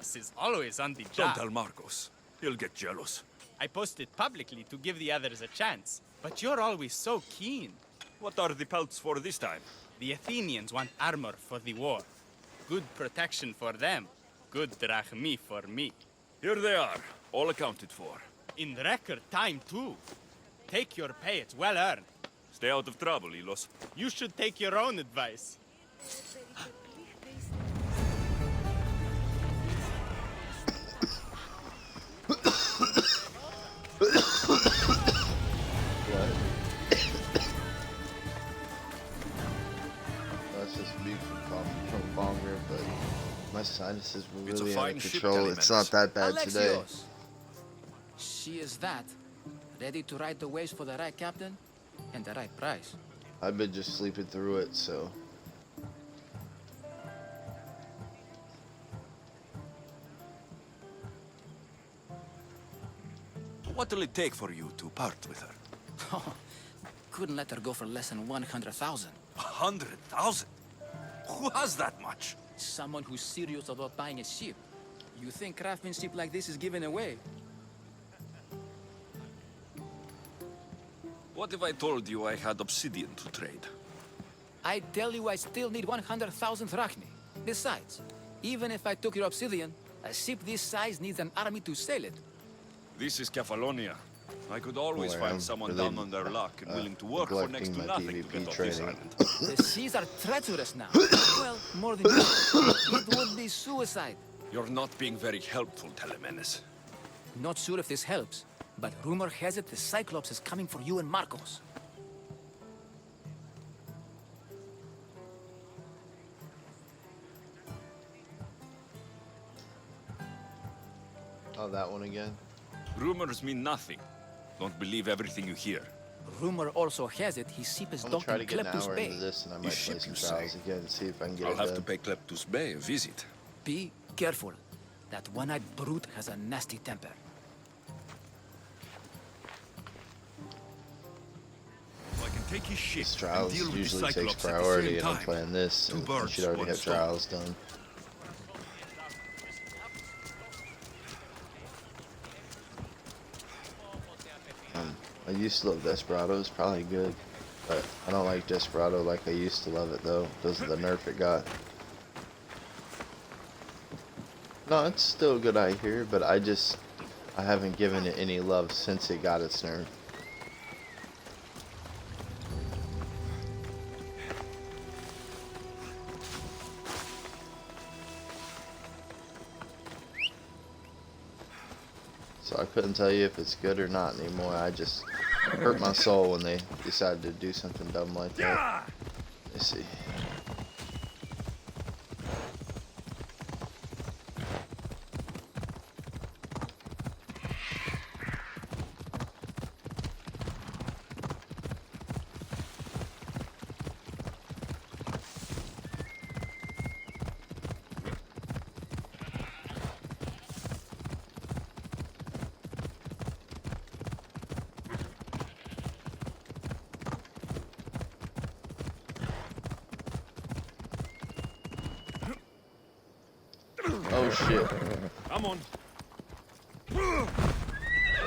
Mistios is always on the Don't job. tell Marcos. He'll get jealous. I posted publicly to give the others a chance, but you're always so keen. What are the pelts for this time? The Athenians want armor for the war. Good protection for them. Good drachmi for me. Here they are, all accounted for. In record time, too. Take your pay, it's well earned. Stay out of trouble, Ilos. You should take your own advice. That's just me from Bonger, but my sinuses were It's a really fine out of ship, control. It's not that bad today. Alexios. She is that. Ready to ride the waves for the right captain and the right price. I've been just sleeping through it, so. What will it take for you to part with her? Oh, couldn't let her go for less than 100,000. 100,000? Who has that much? Someone who's serious about buying a ship. You think craftsmanship like this is given away? What if I told you I had obsidian to trade? I tell you I still need 100,000 drachmi. Besides, even if I took your obsidian, a ship this size needs an army to sail it. This is Kefalonia. I could always Boy, find I'm someone really, down on their luck and willing to work for next neglecting to my nothing to PvP get off this training. island. The seas are treacherous now. Well, more than usual. It would be suicide. You're not being very helpful, Telemenes. Not sure if this helps, but rumor has it the Cyclops is coming for you and Marcos. Oh, that one again? Rumors mean nothing. Don't believe everything you hear. Rumor also has it his ship is I'm gonna docked try in to get an Kleptus hour Bay. into this, and I might Your play ship, some you say? trials again and see if I can get I'll it have done. to pay Kleptus Bay a visit. Be careful. That one-eyed brute has a nasty temper. I can take his ship This and trials deal with the usually takes Cyclops at the priority, same and I'm time. playing this, Two and I birds, should already one have stone. trials done. I used to love Desperado, it's probably good, but I don't like Desperado like I used to love it though, because of the nerf it got. No, it's still good I hear, but I haven't given it any love since it got its nerf. So I couldn't tell you if it's good or not anymore. I just hurt my soul when they decided to do something dumb like that. Let's see. Oh shit. Come on.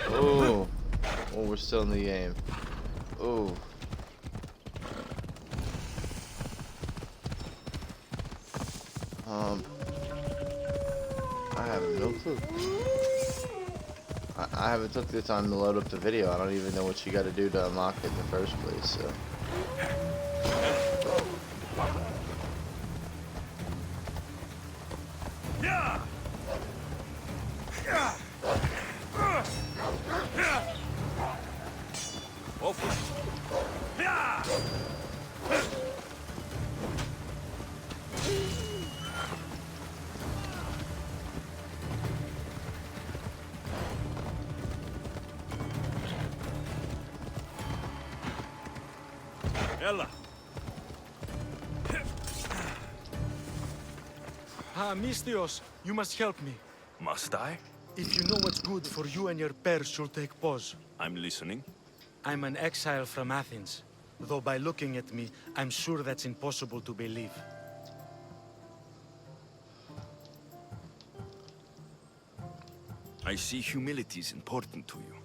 Oh. Oh, we're still in the game. Oh. I have no clue. I haven't took the time to load up the video. I don't even know what you got to do to unlock it in the first place, so. Ella. Mistios, you must help me. Must I? If you know what's good for you and your pairs, you'll take pause. I'm listening. I'm an exile from Athens, though by looking at me, I'm sure that's impossible to believe. I see humility is important to you.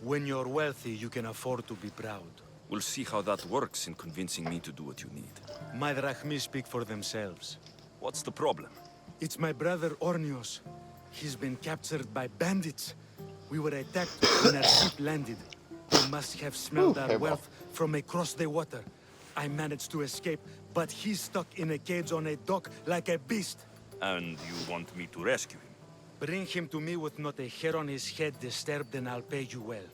When you're wealthy, you can afford to be proud. We'll see how that works in convincing me to do what you need. My drachmi speak for themselves. What's the problem? It's my brother Ornios. He's been captured by bandits. We were attacked when our ship landed. They must have smelled our wealth from across the water. I managed to escape, but he's stuck in a cage on a dock like a beast. And you want me to rescue him? Bring him to me with not a hair on his head disturbed, and I'll pay you well.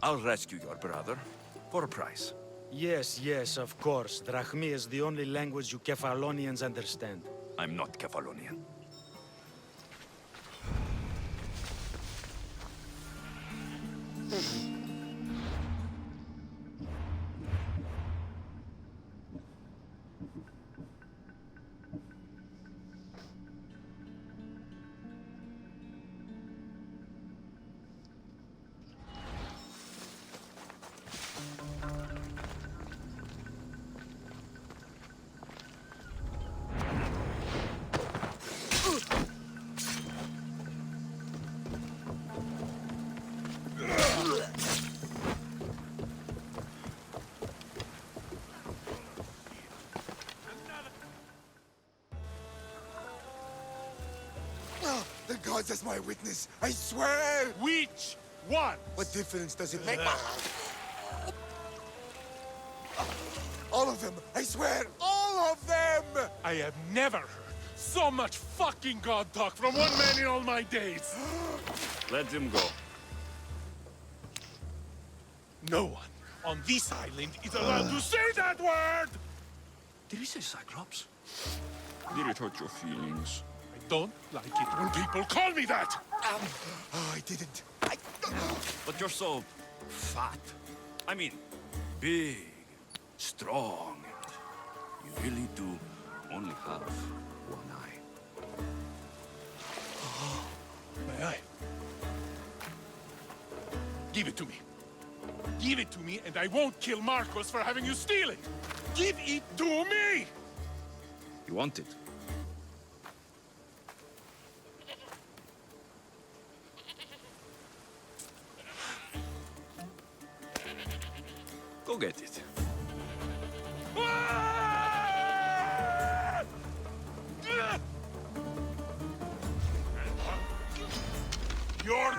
I'll rescue your brother, for a price. Yes, yes, of course. Drachmi is the only language you Kefalonians understand. I'm not Kefalonian. The gods as my witness, I swear! Which one? What difference does it make? All of them! I swear, all of them! I have never heard so much fucking god talk from one man in all my days. Let him go. No one on this island is allowed to say that word! Did he say Cyclops? Did it hurt your feelings? I don't like it when people call me that! Oh, I didn't. But you're so fat. I mean, big, strong. You really do only have one eye. My eye. Give it to me. Give it to me, and I won't kill Marcos for having you steal it. Give it to me! You want it? Go get it. You're...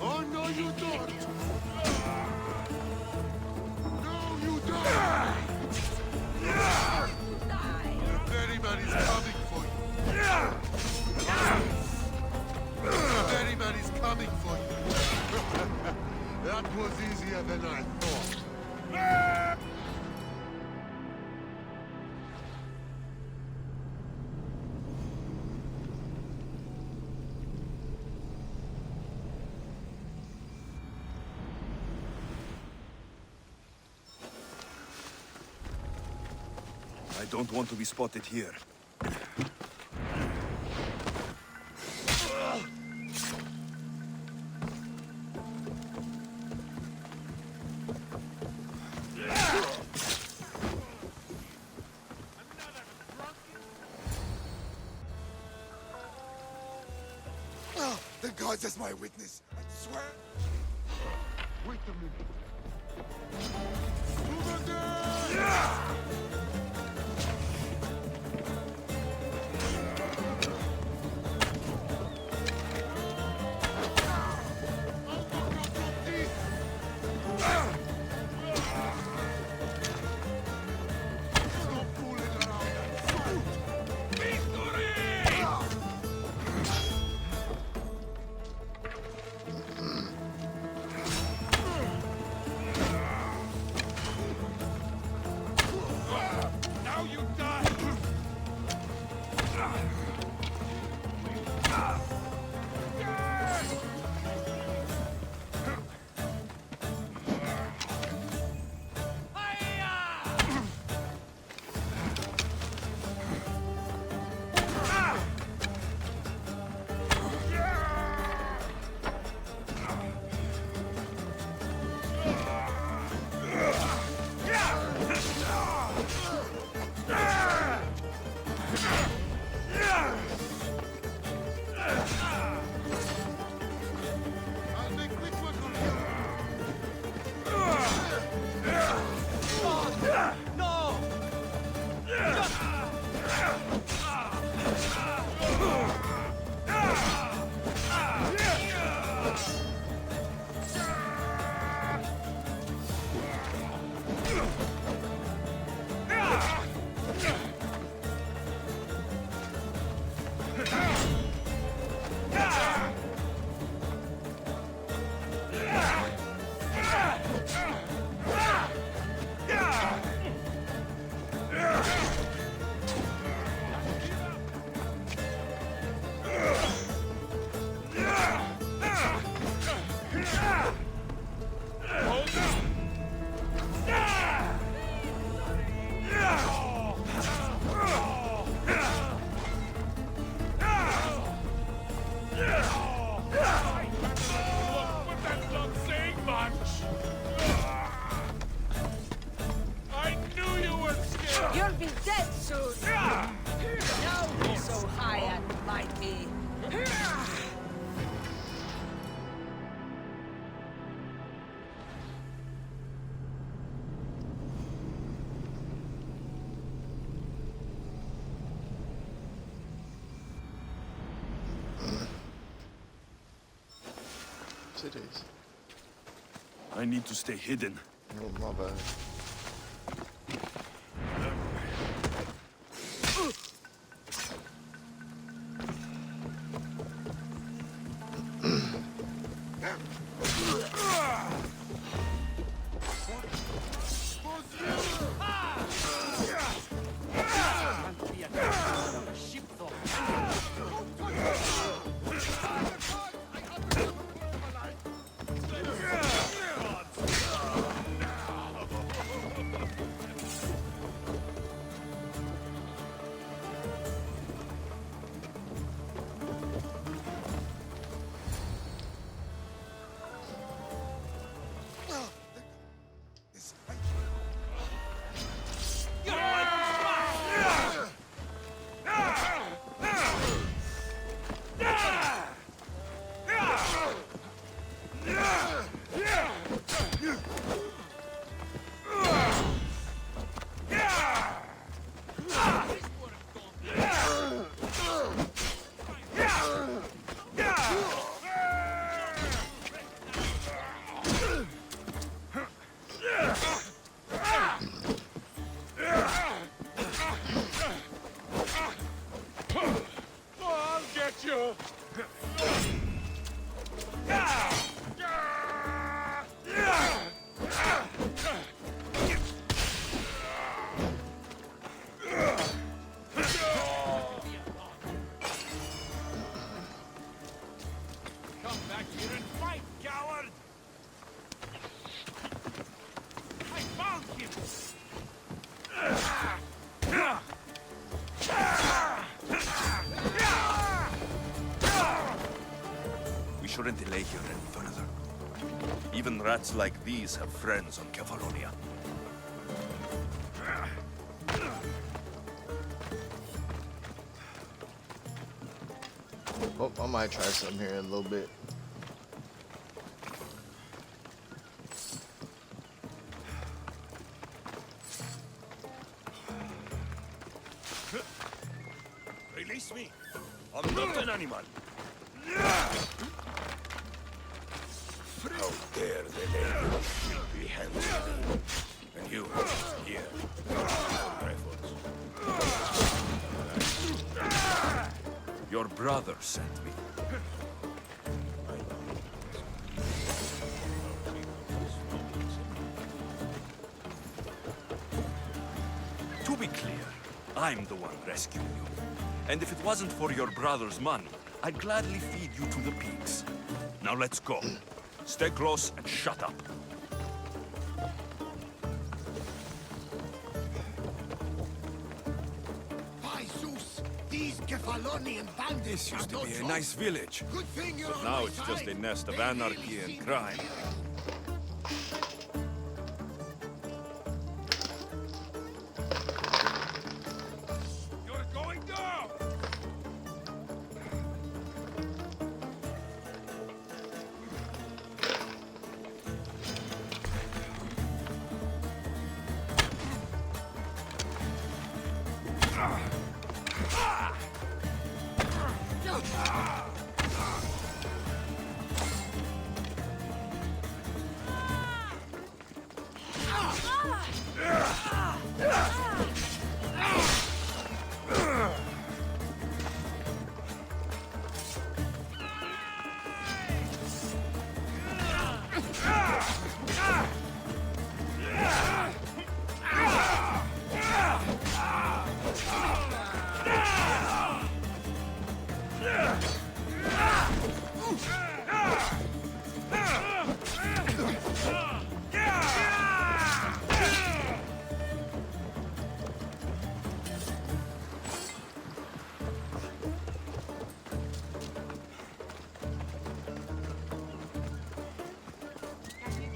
Oh, no, you don't! No, you don't! The ferryman is coming for you. The ferryman is coming for you. That was easier than I thought. I don't want to be spotted here. Oh, the gods as my witness, I swear. Wait a minute. To the dead! Stop fooling around and shoot! I knew you were scared! You'll be dead soon. Don't be so high and mighty. Cities. I need to stay hidden. Oh, my bad. I'll get you! Come back here and fight, coward! I found him! We shouldn't delay here any further. Even rats like these have friends on Kefalonia. Oh, I might try something here in a little bit. Release me! I'm not an animal! How dare the lady be hands to me? And you, here, rifles. Your brother sent me. To be clear, I'm the one rescuing you. And if it wasn't for your brother's money, I'd gladly feed you to the pigs. Now let's go. Stay close and shut up. By Zeus, these Kefalonian bandits This used to are be no a joke. nice village. Good thing you're But on now my it's just a side. nest of They anarchy really and see crime. You're going down!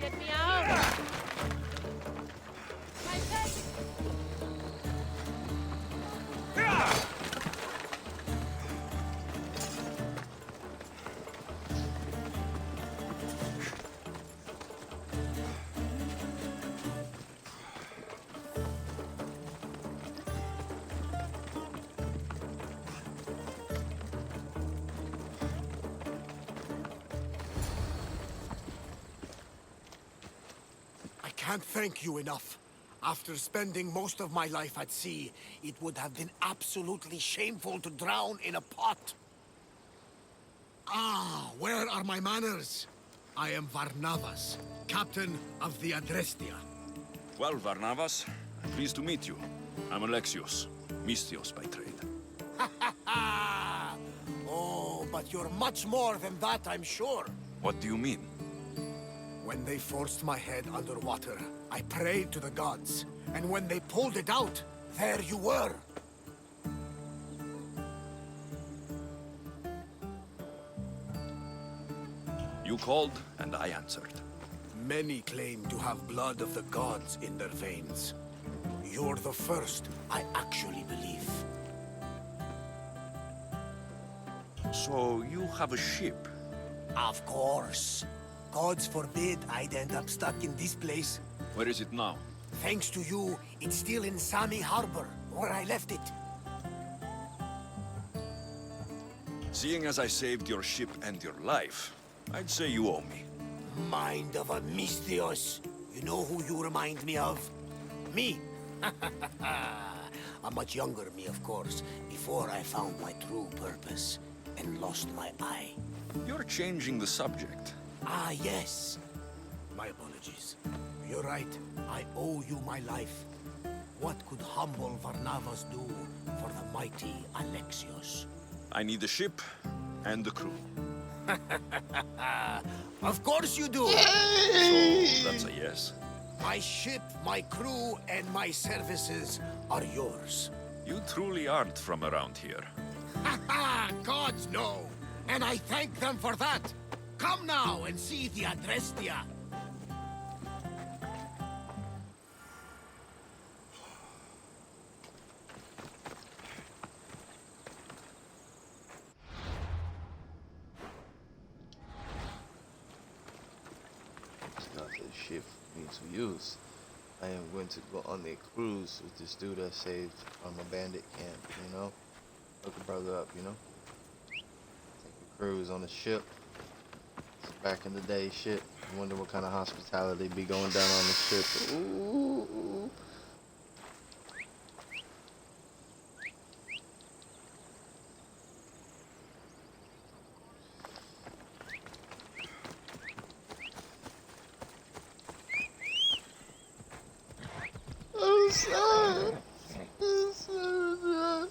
Let me out! My pet! I can't thank you enough. After spending most of my life at sea, it would have been absolutely shameful to drown in a pot. Ah, where are my manners? I am Varnavas, captain of the Adrestia. Well, Varnavas, I'm pleased to meet you. I'm Alexios, Mystios by trade. Oh, but you're much more than that, I'm sure. What do you mean? When they forced my head underwater, I prayed to the gods. And when they pulled it out, there you were. You called, and I answered. Many claim to have blood of the gods in their veins. You're the first I actually believe. So, you have a ship? Of course. Gods forbid I'd end up stuck in this place. Where is it now? Thanks to you, it's still in Sami Harbor, where I left it. Seeing as I saved your ship and your life, I'd say you owe me. Mind of a Mystios. You know who you remind me of? Me. A much younger me, of course, before I found my true purpose and lost my eye. You're changing the subject. Ah, yes. My apologies. You're right. I owe you my life. What could humble Varnavas do for the mighty Alexios? I need the ship and the crew. Of course you do! So, that's a yes. My ship, my crew, and my services are yours. You truly aren't from around here. Ha ha! Gods know! And I thank them for that! Come now and see the Adrestia! The ship needs to use. I am going to go on a cruise with this dude I saved from a bandit camp, you know? Hook a brother up, you know? Take a cruise on a ship. It's back in the day shit. I wonder what kind of hospitality be going down on the ship. Ooh. I'm sorry. I'm sorry.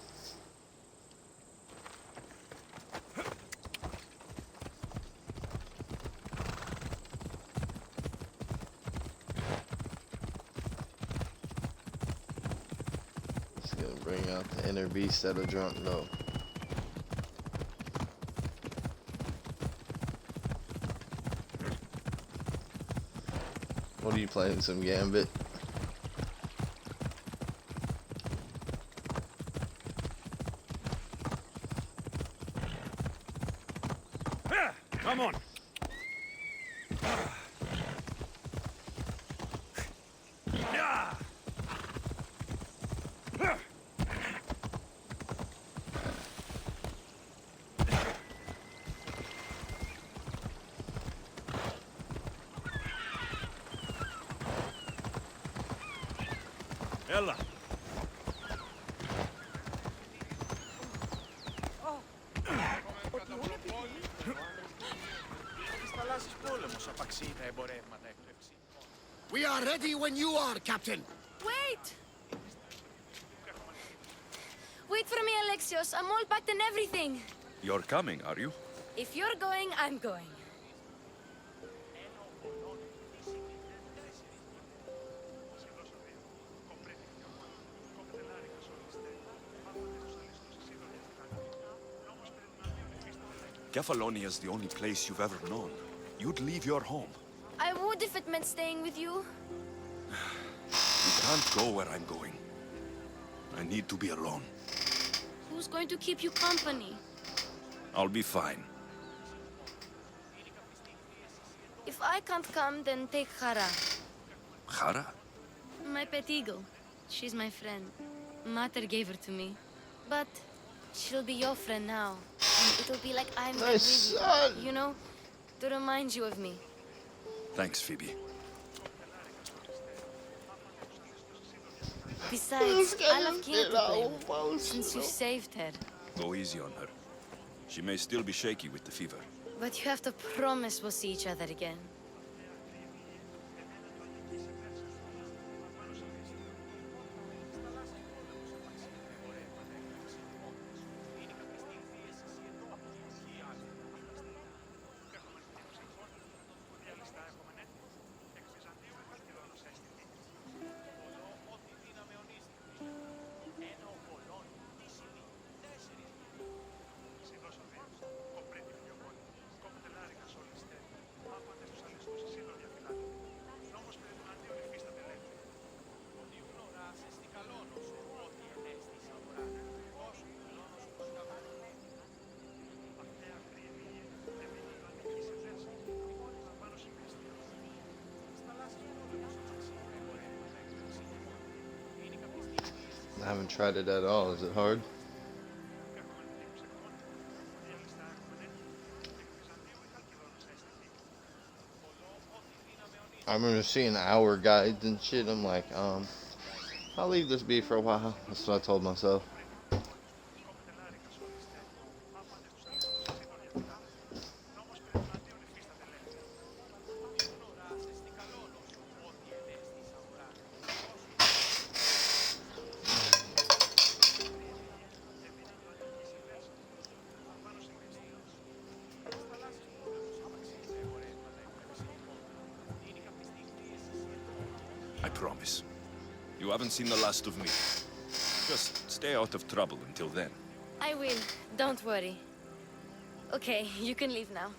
It's gonna bring out the inner beast that are drunk though. What are you playing, some Gambit? Come on! Ella! We are ready when you are, Captain. Wait! Wait for me, Alexios. I'm all packed and everything. You're coming, are you? If you're going, I'm going. Kefalonia is the only place you've ever known. You'd leave your home. I would if it meant staying with you. You can't go where I'm going. I need to be alone. Who's going to keep you company? I'll be fine. If I can't come, then take Hara, Hara? my pet eagle. She's my friend. Mater gave her to me. But she'll be your friend now. And it'll be like I'm there Nice with son. you. You know, to remind you of me. Thanks, Phoebe. Besides, I love Kina to play with, since you saved her. Go easy on her. She may still be shaky with the fever. But you have to promise we'll see each other again. I haven't tried it at all. Is it hard? I remember seeing hour guides and shit. I'm like, I'll leave this be for a while. That's what I told myself. I promise. You haven't seen the last of me. Just stay out of trouble until then. I will. Don't worry. Okay, you can leave now.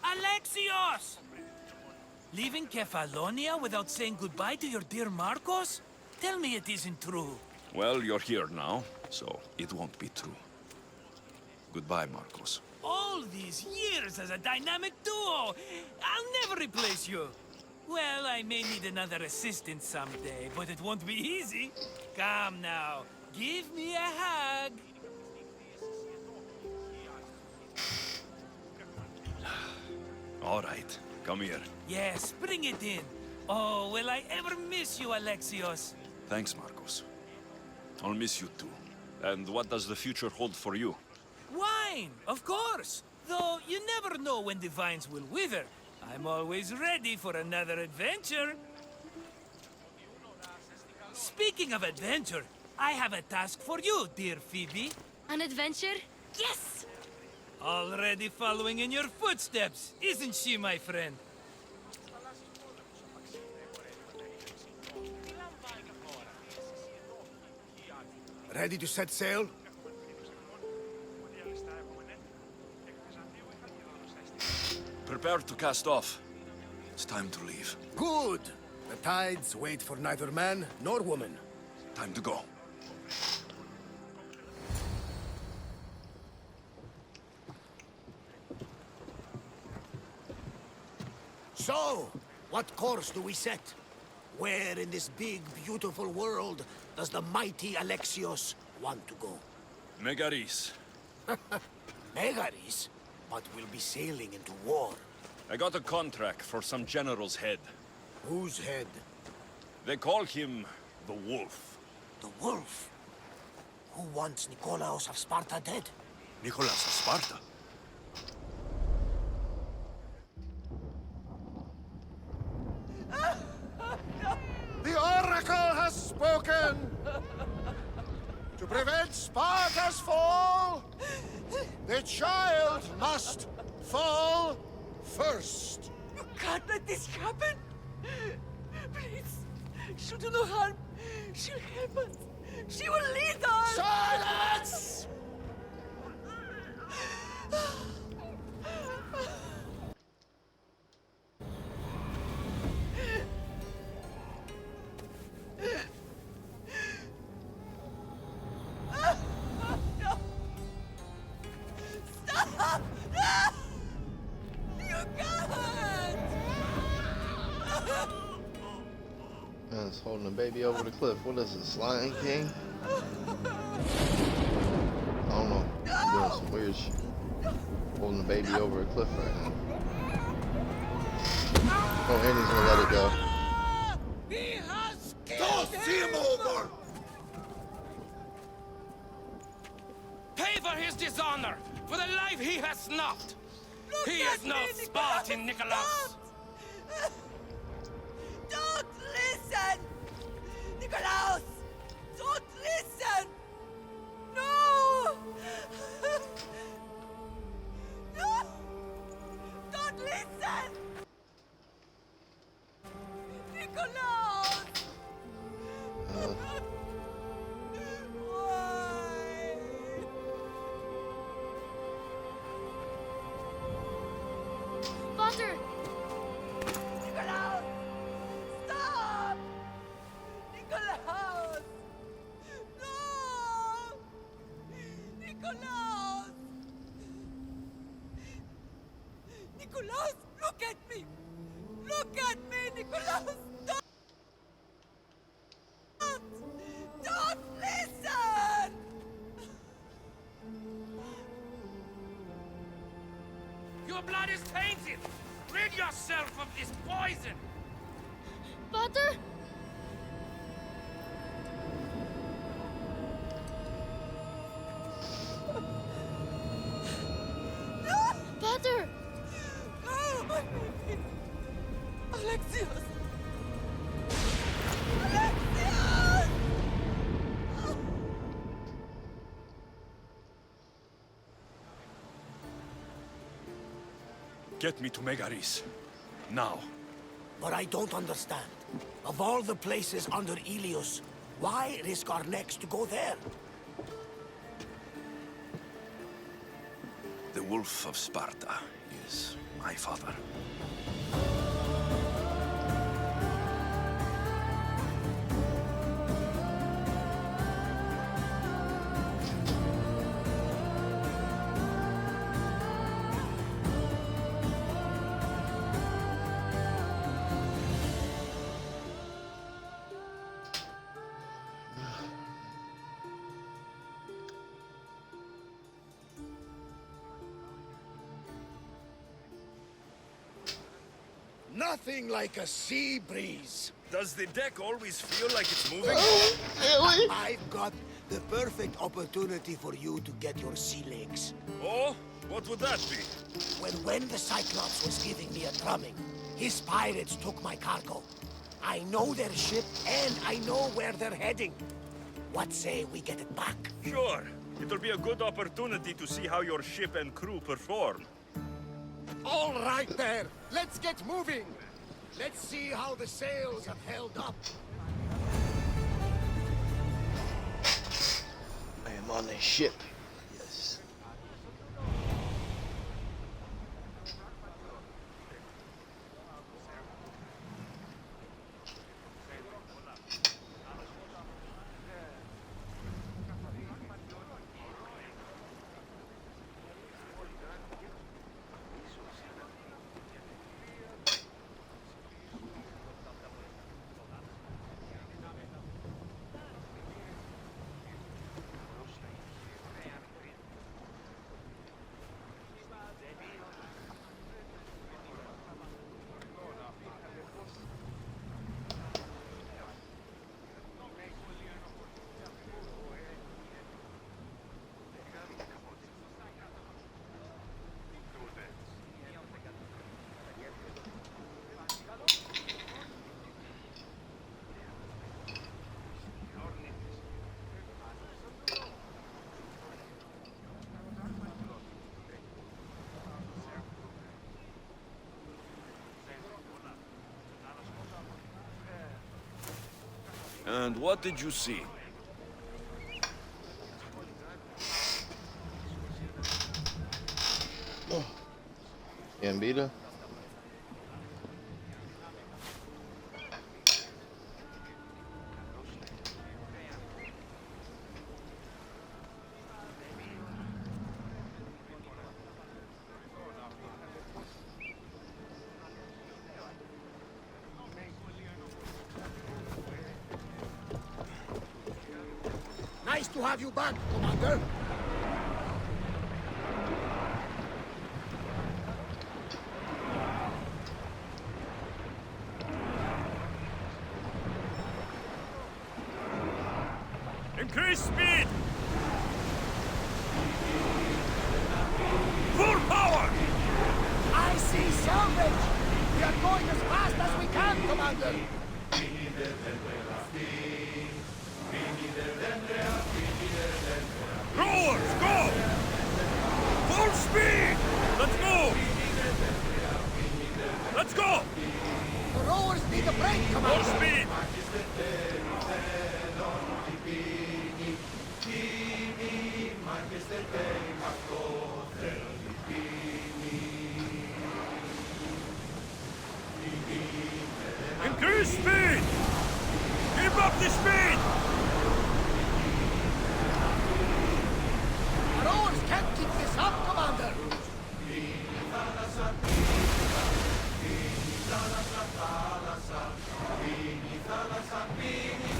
Alexios! Leaving Kefalonia without saying goodbye to your dear Marcos? Tell me it isn't true. Well, you're here now, so it won't be true. Goodbye, Marcos. All these years as a dynamic duo! I'll never replace you! Well, I may need another assistant someday, but it won't be easy. Come now, give me a hug. All right, come here. Yes, bring it in. Oh, will I ever miss you, Alexios? Thanks, Marcos. I'll miss you too. And what does the future hold for you? Wine, of course. Though you never know when the vines will wither. I'm always ready for another adventure. Speaking of adventure, I have a task for you, dear Phoebe. An adventure? Yes! Already following in your footsteps, isn't she, my friend? Ready to set sail? Prepare to cast off. It's time to leave. Good! The tides wait for neither man nor woman. Time to go. So, what course do we set? Where in this big, beautiful world does the mighty Alexios want to go? Megaris. Megaris? But we'll be sailing into war. I got a contract for some general's head. Whose head? They call him the Wolf. The wolf? Who wants Nikolaos of Sparta dead? Nicholas of Sparta. The Oracle has spoken! To prevent Sparta's fall, the child must fall first. You can't let this happen! Please, she'll do no harm. She'll help us. She will lead us! Silence! Holding the baby over the cliff. What is this, Lion King? I don't know. He's doing some weird shit. Holding the baby over a cliff right now. Oh, and he's gonna let it go. He has killed him over! Pay for his dishonor, for the life he has snuffed. He is no Spartan, Nicholas. Don't listen! Nikolaus! Don't listen! No! No! Don't listen! Nikolaus! Why? Potter! Nikolaus! Stop! Nikolaus! No! Nikolaus! Nikolaus, look at me! Look at me, Nikolaus! Don't! Don't listen! Your blood is tainted. Rid yourself of this poison. Potter? Potter! Oh, my baby! Alexios! Alexios! Get me to Megaris. Now. But I don't understand. Of all the places under Ilios, why risk our necks to go there? The Wolf of Sparta is my father. Nothing like a sea breeze. Does the deck always feel like it's moving? I've got the perfect opportunity for you to get your sea legs. Oh? What would that be? When the Cyclops was giving me a drumming, his pirates took my cargo. I know their ship, and I know where they're heading. What say we get it back? Sure. It'll be a good opportunity to see how your ship and crew perform. All right there. Let's get moving. Let's see how the sails have held up. I am on a ship. Yes. And what did you see? Gambita. to have you back, Commander. Increase speed! Full power! I see salvage! We are going as fast as we can, Commander! Rowers, go! Full speed! Let's move! Let's go! The rowers need a break, Full Commander! speed! Increase speed! Keep up the speed! The rowers can't keep this up, Commander!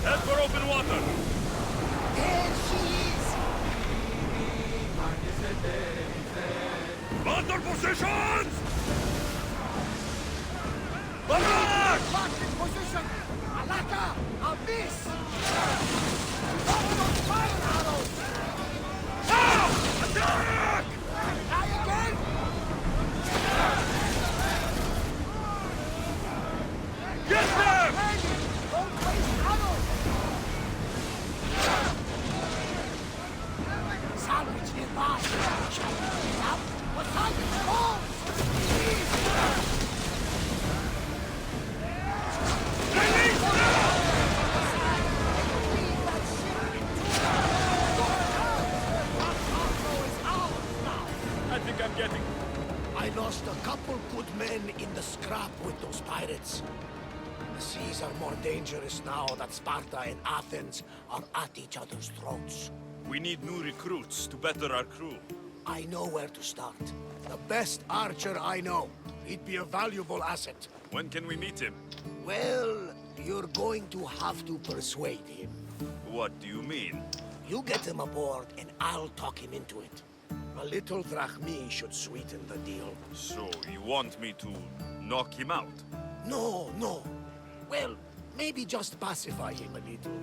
Head for open water! There she is! Under positions! Barrage! Locked in position! Alaka! A miss! Lock those fire arrows! Now! Attack! Try again! Get them! Ready! Don't waste arrows! Salvage nearby! Shall we pick it up? Poseidon's calls! Please! Release now! Leave that ship in two! Our cargo is ours now! I think I'm getting... I lost a couple good men in the scrap with those pirates. The seas are more dangerous now that Sparta and Athens are at each other's throats. We need new recruits to better our crew. I know where to start. The best archer I know. He'd be a valuable asset. When can we meet him? Well, you're going to have to persuade him. What do you mean? You get him aboard and I'll talk him into it. A little drachmi should sweeten the deal. So, you want me to knock him out? No, no. Well, maybe just pacify him a little.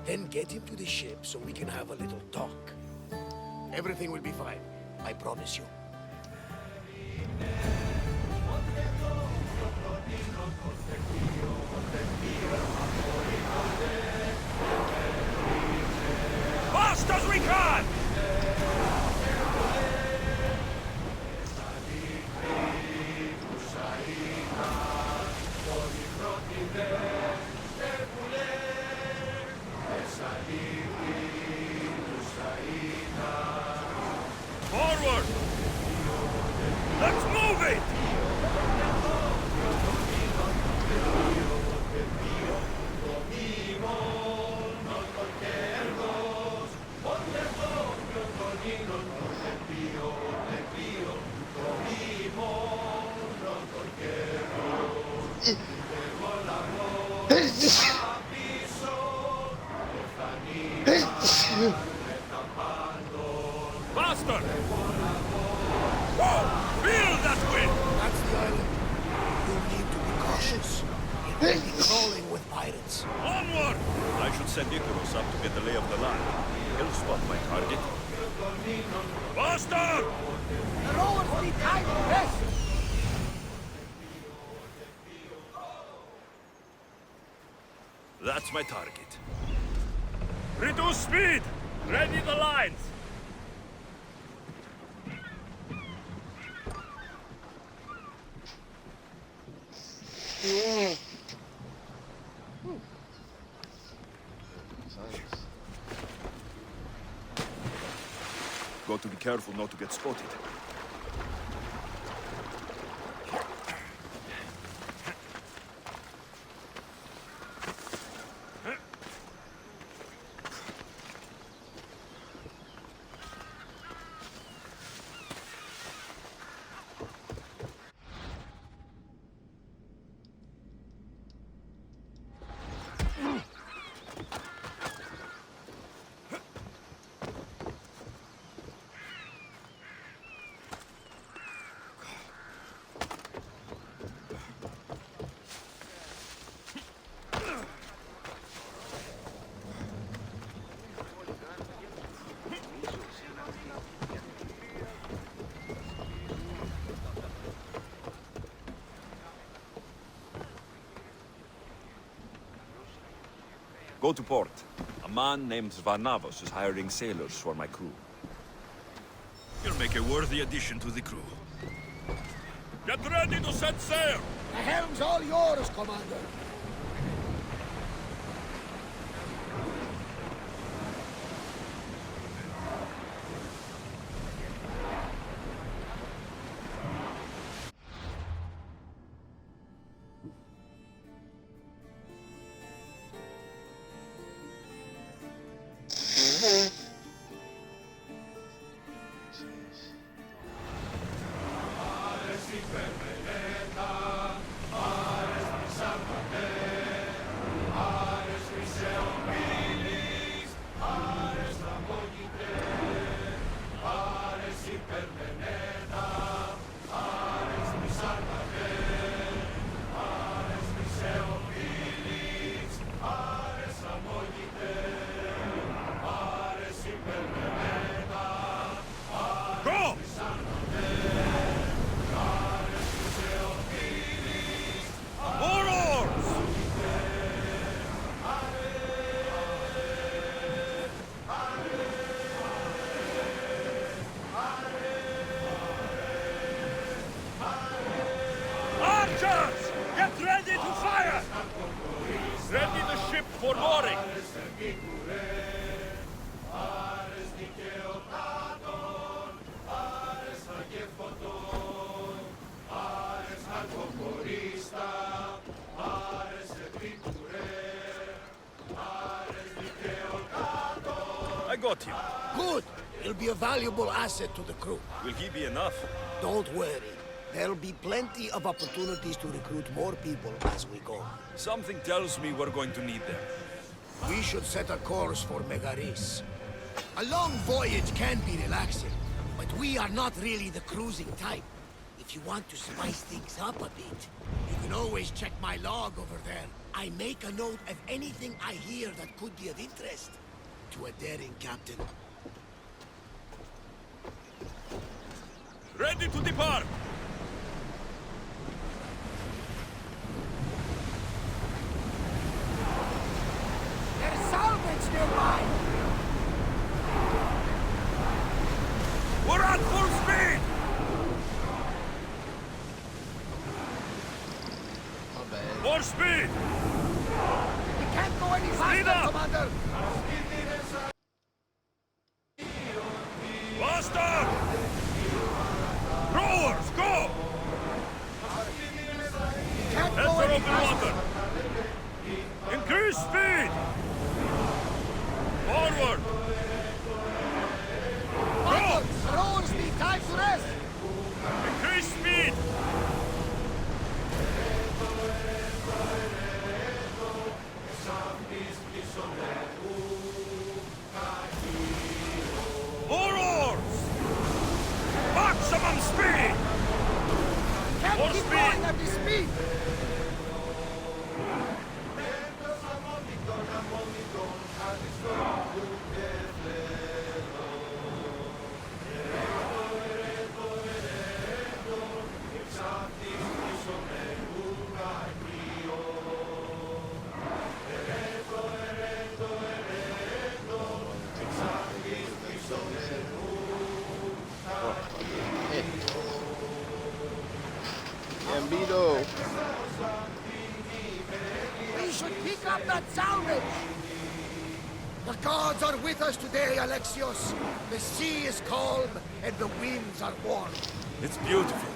Then get him to the ship so we can have a little talk. Everything will be fine. I promise you. Fast as we can! Forward! Let's move it! Faster! Whoa! Feel that wind! That's the island. You need to be cautious. It may be crawling with pirates. Onward! I should send Icarus up to get the lay of the land. He'll spot my target. Faster! The rowers need time to rest. That's my target. Reduce speed! Ready the lines! Got to be careful not to get spotted. Go to port. A man named Varnavos is hiring sailors for my crew. You'll make a worthy addition to the crew. Get ready to set sail! The helm's all yours, Commander. Go! More oars! Archers! Get ready to fire! Ready the ship for mooring! I got him. Good. He'll be a valuable asset to the crew. Will he be enough? Don't worry. There'll be plenty of opportunities to recruit more people as we go. Something tells me we're going to need them. We should set a course for Megaris. A long voyage can be relaxing, but we are not really the cruising type. If you want to spice things up a bit, you can always check my log over there. I make a note of anything I hear that could be of interest to a daring captain. Ready to depart! There's salvage nearby! We're at full speed! My bad. More speed! We can't go any Speed faster, up! Commander! Faster! Rowers, go! Can't Head go for any open faster! water! Increase speed! Forward! Michael, rowers need time to rest! Increase speed! More oars! Maximum speed! Can't More keep speed! going at this speed! Gambito. We should pick up that salvage! The gods are with us today, Alexios. The sea is calm and the winds are warm. It's beautiful.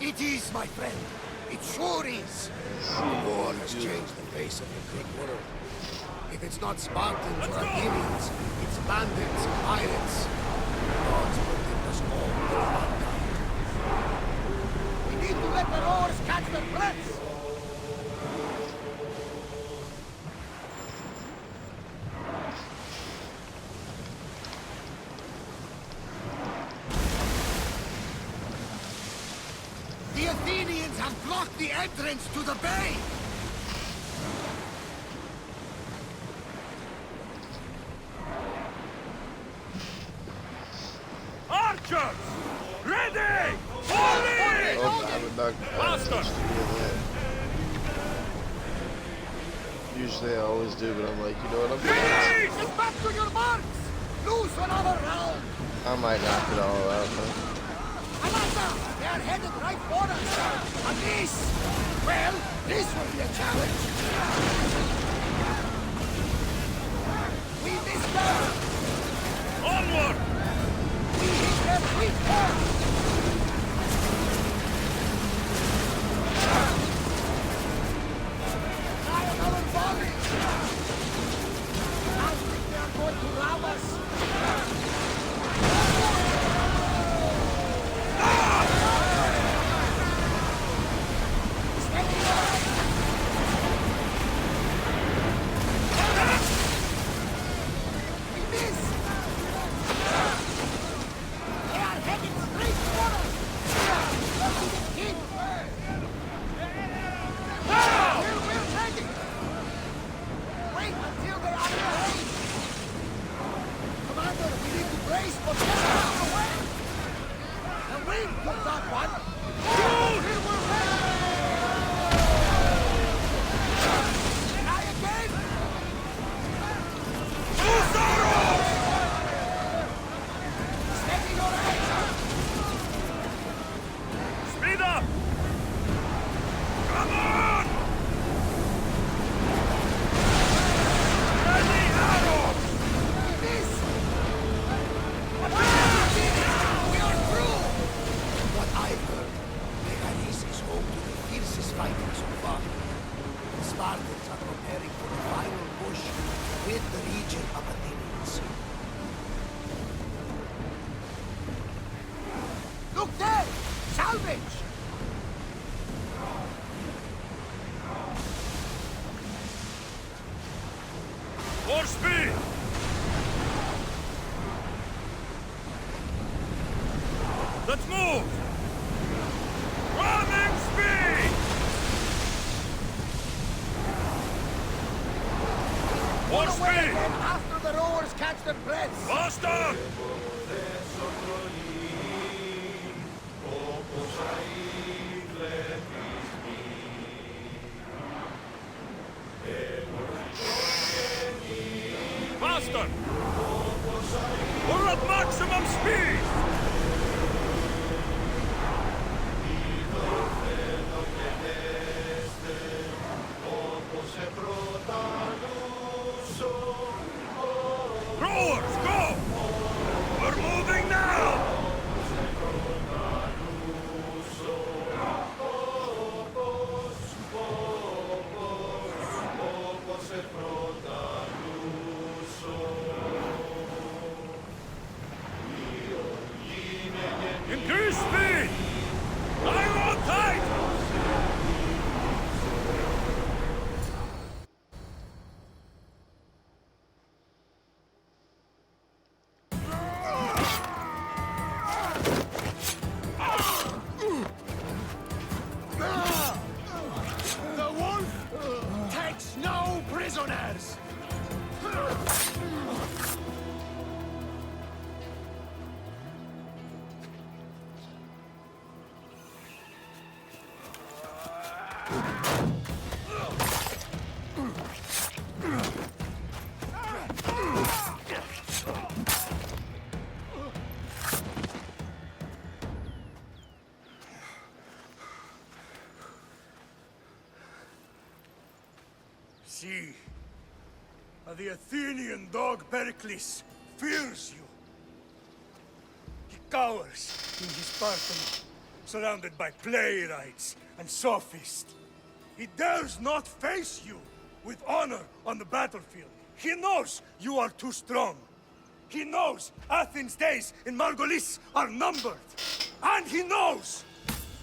It is, my friend. It sure is. The war has changed the face of the Greek world. If it's not Spartans Let's or go! Athenians, it's bandits and pirates. Gods protect us all from mankind. We need to let the rowers catch their breaths. The Athenians have blocked the entrance to the bay! Archers! Ready! Volley! Oh, I have a dog. Faster! Usually I always do, but I'm like, you know what, I'm gonna... Get back to your marks! Lose another round! I might knock it all out, man. Amanda! They are headed right for us! And this! Well, this will be a challenge! We missed them! Onward! We hit them with force! Try another volley! I think they are going to rob us! Speed up! Come on! Ready, arrows! We are through! What I've heard, Megaris is home to the fiercest fighting so far. The Spartans are preparing for the final push with the region of Athenians. Look there! Salvage! More speed! Let's move! Running speed! More speed! After the rowers catch their breaths! Faster! Faster! We're at maximum speed! Rowers, go! We're moving now! Increase speed! I'm on tight! The wolf takes no prisoners! See, the Athenian dog Pericles fears you. He cowers in his Spartan, surrounded by playwrights and sophists. He dares not face you with honor on the battlefield. He knows you are too strong. He knows Athens' days in Margolis are numbered. And he knows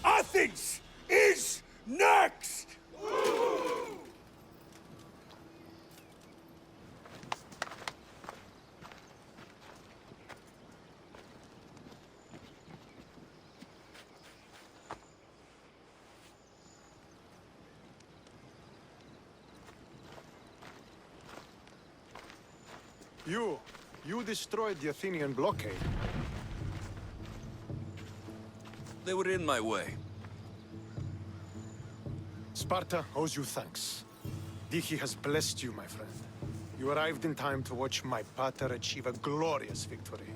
Athens is next! You destroyed the Athenian blockade. They were in my way. Sparta owes you thanks. Diki has blessed you, my friend. You arrived in time to watch my pater achieve a glorious victory.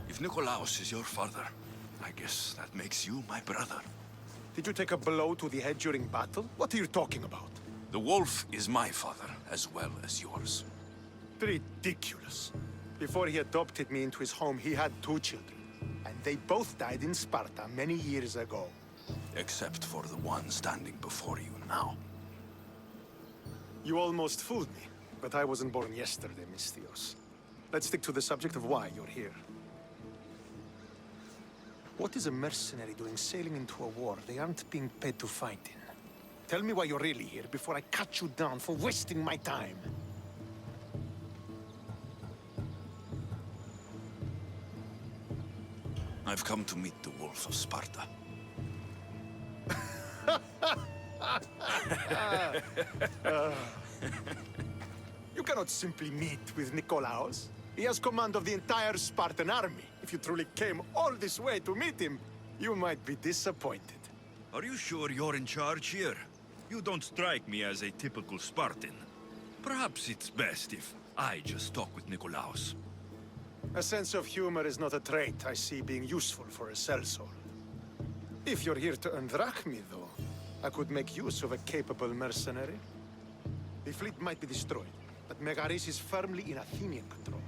If Nikolaos is your father, I guess that makes you my brother. Did you take a blow to the head during battle? What are you talking about? The wolf is my father, as well as yours. Ridiculous. Before he adopted me into his home, he had 2 children. And they both died in Sparta many years ago. Except for the one standing before you now. You almost fooled me, but I wasn't born yesterday, Misthios. Let's stick to the subject of why you're here. What is a mercenary doing sailing into a war they aren't being paid to fight in? Tell me why you're really here before I cut you down for wasting my time. I've come to meet the Wolf of Sparta. You cannot simply meet with Nikolaos. He has command of the entire Spartan army. If you truly came all this way to meet him, you might be disappointed. Are you sure you're in charge here? You don't strike me as a typical Spartan. Perhaps it's best if I just talk with Nikolaos. A sense of humor is not a trait I see being useful for a sellsword. If you're here to earn drachmi, though, I could make use of a capable mercenary. The fleet might be destroyed, but Megaris is firmly in Athenian control.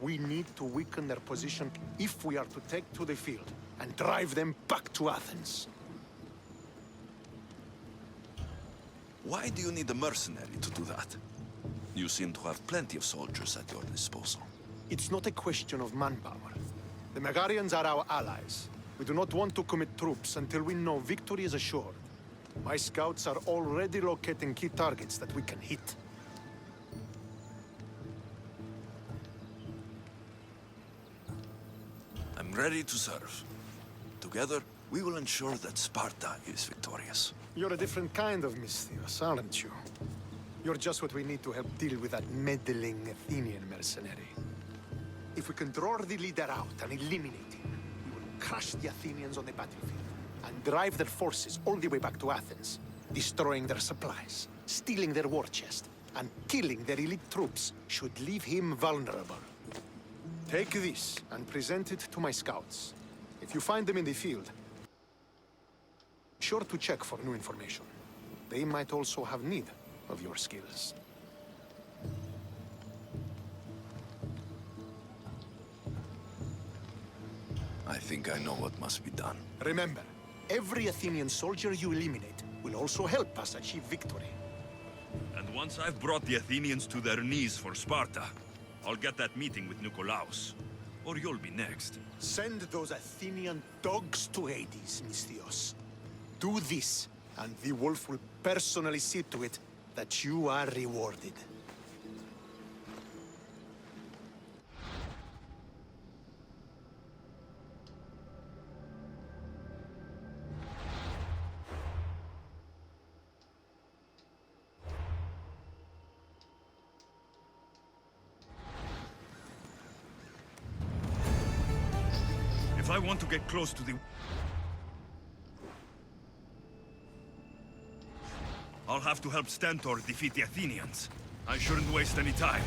We need to weaken their position if we are to take to the field and drive them back to Athens. Why do you need a mercenary to do that? You seem to have plenty of soldiers at your disposal. It's not a question of manpower. The Megarians are our allies. We do not want to commit troops until we know victory is assured. My scouts are already locating key targets that we can hit. I'm ready to serve. Together, we will ensure that Sparta is victorious. You're a different kind of Misthios, aren't you? You're just what we need to help deal with that meddling Athenian mercenary. If we can draw the leader out and eliminate him, we will crush the Athenians on the battlefield and drive their forces all the way back to Athens, destroying their supplies, stealing their war chest, and killing their elite troops should leave him vulnerable. Take this and present it to my scouts. If you find them in the field, be sure to check for new information. They might also have need of your skills. I think I know what must be done. Remember, every Athenian soldier you eliminate will also help us achieve victory. And once I've brought the Athenians to their knees for Sparta, I'll get that meeting with Nikolaos. Or you'll be next. Send those Athenian dogs to Hades, Misthios. Do this, and the wolf will personally see to it that you are rewarded. If I want to get close to the... I'll have to help Stentor defeat the Athenians. I shouldn't waste any time.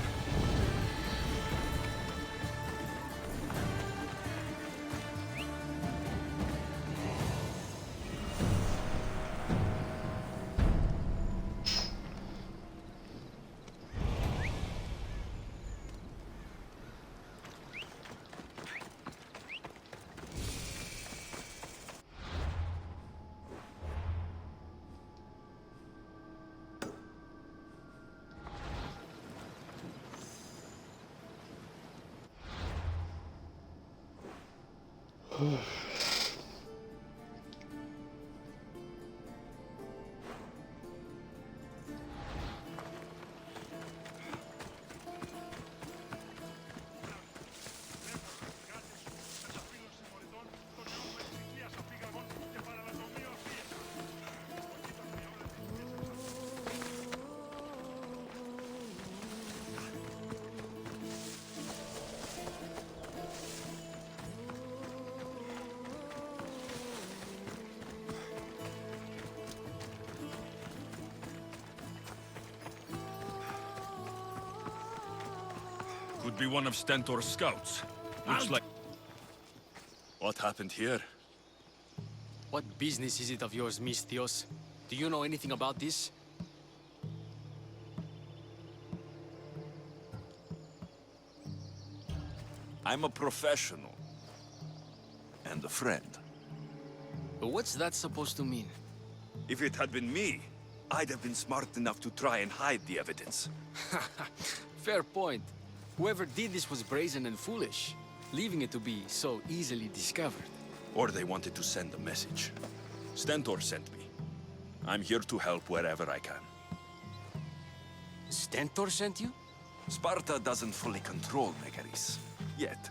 Could be one of Stentor's scouts. Looks like... What happened here? What business is it of yours, Misthios? Do you know anything about this? I'm a professional. And a friend. What's that supposed to mean? If it had been me, I'd have been smart enough to try and hide the evidence. Fair point. Whoever did this was brazen and foolish, leaving it to be so easily discovered. Or they wanted to send a message. Stentor sent me. I'm here to help wherever I can. Stentor sent you? Sparta doesn't fully control Megaris. Yet.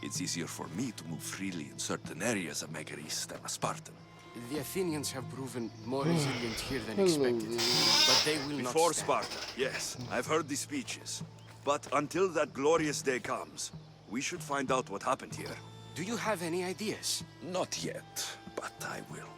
It's easier for me to move freely in certain areas of Megaris than a Spartan. The Athenians have proven more resilient here than expected. But they will not Before stand. Sparta, yes. I've heard the speeches. But until that glorious day comes, we should find out what happened here. Do you have any ideas? Not yet, but I will.